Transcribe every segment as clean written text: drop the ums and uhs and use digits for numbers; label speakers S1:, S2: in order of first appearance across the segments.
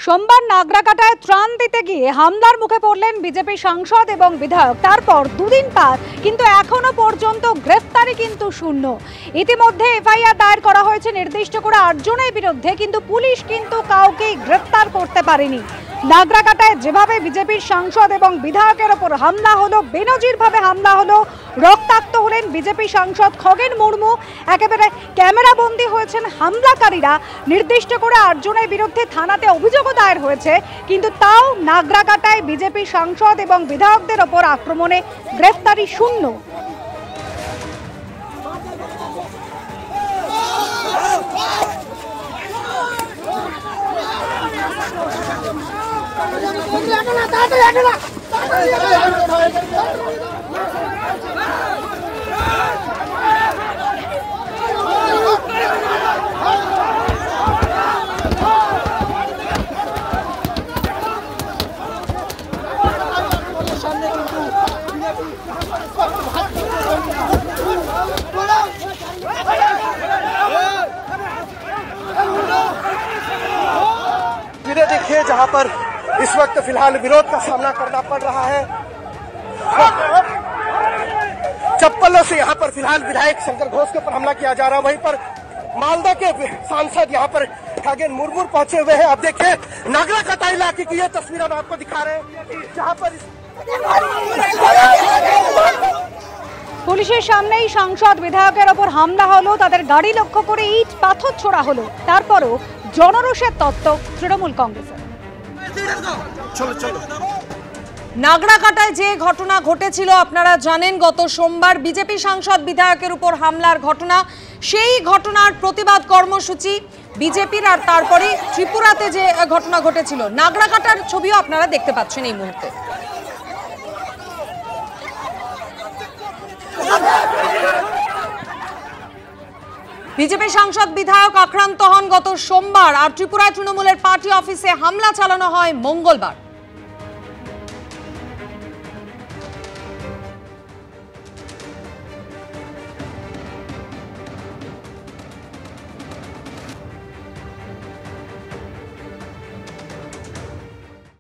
S1: সোমবার নাগরাকাটায় ত্রাণ দিতে গিয়ে হামলার মুখে পড়লেন বিজেপি সাংসদ এবং বিধায়ক। তারপর দুদিন পার কিন্তু এখনো পর্যন্ত গ্রেফতারি কিন্তু শূন্য। ইতিমধ্যে এফআইআর দায়ের করা হয়েছে নির্দিষ্ট করে 8 জনের বিরুদ্ধে, কিন্তু পুলিশ কিন্তু কাউকেই গ্রেফতার করতে পারেনি। নাগরাকাটায় যেভাবে বিজেপির সাংসদ এবং বিধায়কের ওপর হামলা হলো, বেনজিরভাবে হামলা হলো, রক্তাক্ত হলেন বিজেপি সাংসদ খগেন মুর্মু, একেবারে ক্যামেরাবন্দি হয়েছেন হামলাকারীরা। নির্দিষ্ট করে 8 জনের বিরুদ্ধে থানাতে অভিযোগও দায়ের হয়েছে, কিন্তু তাও নাগরাকাটায় বিজেপি সাংসদ এবং বিধায়কদের ওপর আক্রমণে গ্রেফতারি শূন্য।
S2: देखिए जहां पर इस वक्त फिलहाल विरोध का सामना करना पड़ रहा है। चप्पलों से यहां पर फिलहाल विधायक शंकर घोष के ऊपर हमला किया जा रहा है। वहीं पर मालदा के सांसद यहां पर खगेन मुर्मू पहुंचे हुए हैं। अब देखिए नागराकाटा इलाके की ये तस्वीर हम आपको दिखा रहे हैं जहां पर
S1: পুলিশের সামনেই সাংসদ বিধায়কের ওপর হামলা হলো, তাদের গাড়ি লক্ষ্য করে ইট পাথর ছোড়া হলো। তারপরও জনরোষের তত্ত্ব তৃণমূল কংগ্রেসের।
S3: নাগরাকাটায় যে ঘটনা ঘটেছিল আপনারা জানেন, গত সোমবার বিজেপি সাংসদ বিধায়কের উপর হামলার ঘটনা, সেই ঘটনার প্রতিবাদ কর্মসূচি বিজেপির। আর তারপরে ত্রিপুরাতে যে ঘটনা ঘটেছিল, নাগরাকাটার ছবিও আপনারা দেখতে পাচ্ছেন এই মুহূর্তে। বিজেপি সাংসদ বিধায়ক আক্রান্ত হন গত সোমবার, আর ত্রিপুরায় তৃণমূলের পার্টি অফিসে হামলা চালানো হয় মঙ্গলবার।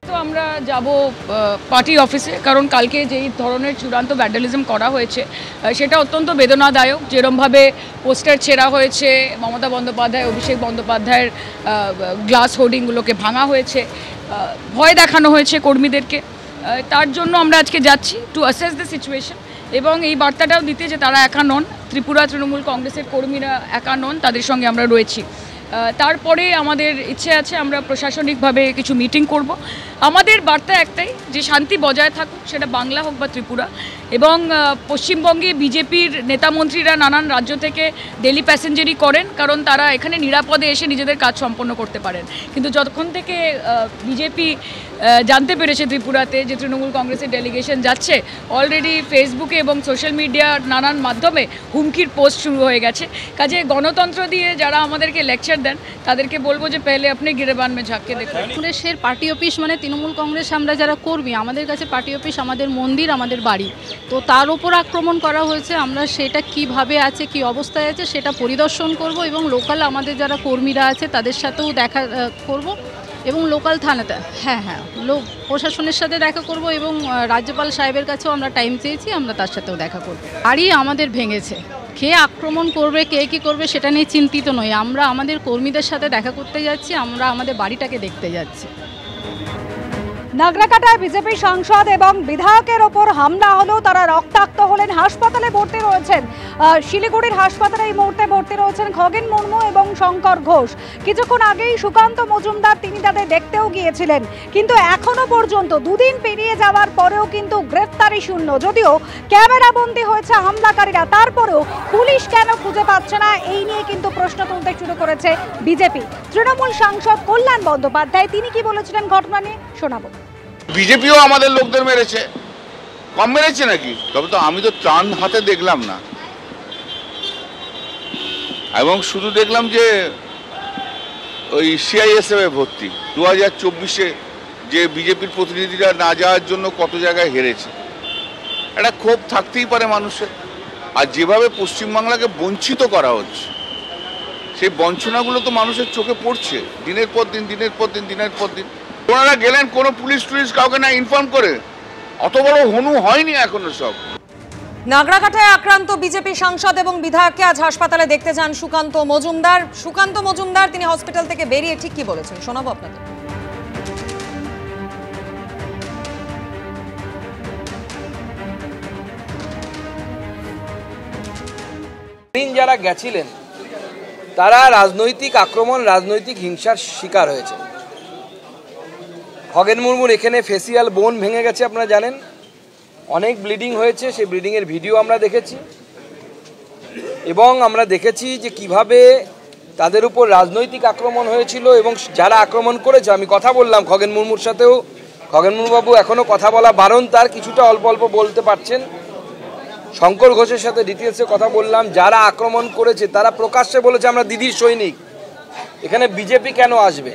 S4: তো আমরা যাব পার্টি অফিসে, কারণ কালকে যেই ধরনের চূড়ান্ত ভ্যান্ডালিজম করা হয়েছে সেটা অত্যন্ত বেদনাদায়ক। যেরমভাবে পোস্টার ছেঁড়া হয়েছে, মমতা বন্দ্যোপাধ্যায়, অভিষেক বন্দ্যোপাধ্যায়ের গ্লাস হোর্ডিংগুলোকে ভাঙা হয়েছে, ভয় দেখানো হয়েছে কর্মীদেরকে। তার জন্য আমরা আজকে যাচ্ছি টু অ্যাসেস দ্য সিচুয়েশন এবং এই বার্তাটাও দিতে যে তারা একা নন, ত্রিপুরা তৃণমূল কংগ্রেসের কর্মীরা একা নন, তাদের সঙ্গে আমরা রয়েছি। তারপরে আমাদের ইচ্ছে আছে আমরা প্রশাসনিকভাবে কিছু মিটিং করব। আমাদের বার্তা একটাই, যে শান্তি বজায় থাকুক, সেটা বাংলা হোক বা ত্রিপুরা। এবং পশ্চিমবঙ্গে বিজেপির নেতামন্ত্রীরা নানান রাজ্য থেকে ডেলি প্যাসেঞ্জারি করেন, কারণ তারা এখানে নিরাপদে এসে নিজেদের কাজ সম্পন্ন করতে পারেন। কিন্তু যতক্ষণ থেকে বিজেপি জানতে পেরেছে ত্রিপুরাতে যে তৃণমূল কংগ্রেসের ডেলিগেশন যাচ্ছে, অলরেডি ফেসবুকে এবং সোশ্যাল মিডিয়ার নানান মাধ্যমে হুমকির পোস্ট শুরু হয়ে গেছে। কাজে গণতন্ত্র দিয়ে যারা আমাদেরকে লেকচার দেন তাদেরকে বলবো যে পেলে আপনি গিরেবান মে ঝাঁককে দেখুন।
S5: কংগ্রেসের পার্টি অফিস মানে তৃণমূল কংগ্রেস, আমরা যারা কর্মী, আমাদের কাছে পার্টি অফিস আমাদের মন্দির, আমাদের বাড়ি। তো তার উপর আক্রমণ করা হয়েছে। আমরা সেটা কিভাবে আছে, কি অবস্থায় আছে সেটা পরিদর্শন করব এবং লোকাল আমাদের যারা কর্মীরা আছে তাদের সাথেও দেখা করব এবং লোকাল থানাতে প্রশাসনের সাথে দেখা করব এবং রাজ্যপাল সাহেবের কাছেও আমরা টাইম চেয়েছি, আমরা তার সাথেও দেখা করব। বাড়ি আমাদের ভেঙেছে, কে আক্রমণ করবে, কে কী করবে সেটা নিয়ে চিন্তিত নই। আমরা আমাদের কর্মীদের সাথে দেখা করতে যাচ্ছি, আমরা আমাদের বাড়িটাকে দেখতে যাচ্ছি।
S1: নাগরাকাটায় বিজেপি সাংসদ এবং বিধায়কের ওপর হামলা হলো, তারা রক্তাক্ত হলেন, হাসপাতালে ভর্তি রয়েছেন। শিলিগুড়ির হাসপাতালে এই মুহূর্তে ভর্তি রয়েছেন খগেন মুর্মু এবং শঙ্কর ঘোষ। কিছুক্ষণ আগেই সুকান্ত মজুমদার তিনি তাদের দেখতেও গিয়েছিলেন, কিন্তু এখনো পর্যন্ত দুদিন পেরিয়ে যাওয়ার পরেও কিন্তু গ্রেফতারি শূন্য। যদিও ক্যামেরাবন্দি হয়েছে হামলাকারীরা, তারপরেও পুলিশ কেন খুঁজে পাচ্ছে না, এই নিয়ে কিন্তু প্রশ্ন তুলতে শুরু করেছে বিজেপি। তৃণমূল সাংসদ কল্যাণ বন্দ্যোপাধ্যায় তিনি কি বলেছিলেন ঘটনা নিয়ে শোনাবো।
S6: বিজেপিও আমাদের লোকদের মেরেছে, কম মেরেছে নাকি? তবে তো আমি তো ত্রাণ হাতে দেখলাম না, এবং শুধু দেখলাম যে ওই সিআইএসএফ এ ভর্তি। 2024-এ যে বিজেপির প্রতিনিধিরা না যাওয়ার জন্য কত জায়গায় হেরেছে, একটা ক্ষোভ থাকতেই পারে মানুষের। আর যেভাবে পশ্চিমবাংলাকে বঞ্চিত করা হচ্ছে, সেই বঞ্চনাগুলো তো মানুষের চোখে পড়ছে দিনের পর দিন দিনের পর দিন দিনের পর দিন। ওনারা গেলেন কোনো পুলিশ টুলিশ কাউকে না ইনফর্ম করে, অত বড় হনু হয়নি এখনো সব।
S3: নাগরাকাটায় আক্রান্ত বিজেপি সাংসদ এবং বিধায়ককে আজ হাসপাতালে দেখতে যান সুকান্ত মজুমদার। তিনি হসপিটাল থেকে বেরিয়ে ঠিক কি বলেছেন শোনাবো আপনাদের।
S7: যারা গেছিলেন তারা রাজনৈতিক আক্রমণ, রাজনৈতিক হিংসার শিকার হয়েছে। খগেন মুর্মুর এখানে ফেসিয়াল বোন ভেঙে গেছে, আপনারা জানেন, অনেক ব্লিডিং হয়েছে। সেই ব্লিডিংয়ের ভিডিও আমরা দেখেছি এবং আমরা দেখেছি যে কিভাবে তাদের উপর রাজনৈতিক আক্রমণ হয়েছিল এবং যারা আক্রমণ করেছে, আমি কথা বললাম খগেন মুর্মুর সাথেও। খগেন মুর্মুবাবু এখনও কথা বলা বারণ, তার কিছুটা অল্প অল্প বলতে পারছেন। শঙ্কর ঘোষের সাথে ডিটেলসে কথা বললাম। যারা আক্রমণ করেছে তারা প্রকাশ্যে বলেছে আমরা দিদির সৈনিক, এখানে বিজেপি কেন আসবে?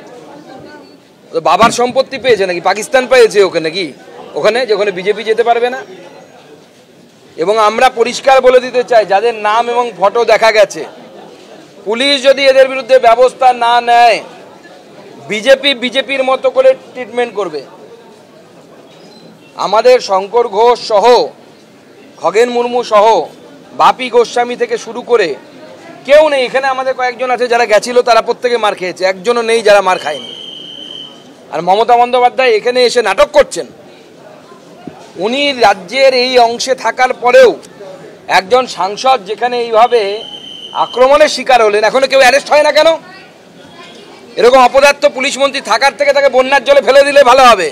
S7: বাবার সম্পত্তি পেয়েছে নাকি? পাকিস্তান পেয়েছে ওখানে নাকি? ওখানে যেখানে বিজেপি যেতে পারবে না। এবং আমরা পরিষ্কার বলে দিতে চাই, যাদের নাম এবং ফটো দেখা গেছে, পুলিশ যদি এদের বিরুদ্ধে ব্যবস্থা না নেয়, বিজেপির মতো করে ট্রিটমেন্ট করবে। আমাদের শঙ্কর ঘোষ সহ, খগেন মুর্মু সহ, বাপি গোস্বামী থেকে শুরু করে কেউ নেই এখানে। আমাদের কয়েকজন আছে যারা গেছিল, তারা প্রত্যেকে মার খেয়েছে, একজনও নেই যারা মার খায়নি। আর মমতা বন্দ্যোপাধ্যায় এখানে এসে নাটক করছেন। উনি রাজ্যের এই অংশে থাকার পরেও একজন সাংসদ যেখানে এইভাবে আক্রমণের শিকার হলেন, এখনো কেউ অ্যারেস্ট হয় না কেন? এরকম অপদার্থ পুলিশ মন্ত্রী থাকার থেকে তাকে বন্যার জলে ফেলে দিলে ভালো হবে।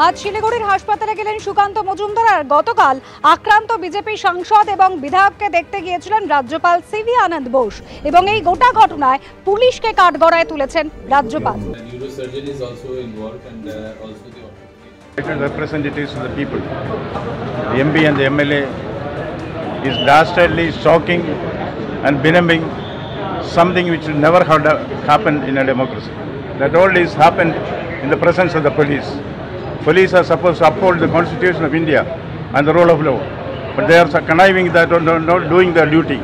S1: আজ শিলিগুড়ির হাসপাতালে গেলেন সুকান্ত মজুমদার। আর গতকাল আক্রান্ত বিজেপি সাংসদ এবং বিধায়ককে দেখতে গিয়েছিলেন রাজ্যপাল সিভি আনন্দ বোস এবং এই গোটা ঘটনায় পুলিশকে কাঠগড়ায় তুলেছেন রাজ্যপাল।
S8: Representatives of the people, the MP and the MLA is dastardly shocking and benumbing something which will never have happened in a democracy. That all is happened in the presence of the police. Police are supposed to uphold the Constitution of India and the rule of law, but they are conniving that not doing their duty.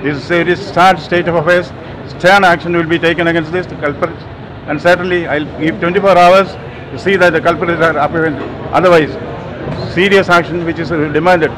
S8: This is a very sad state of affairs. Stern action will be taken against this culprits, and certainly I'll give 24 hours to see that the culprits are apprehended. Otherwise, serious action which is demanded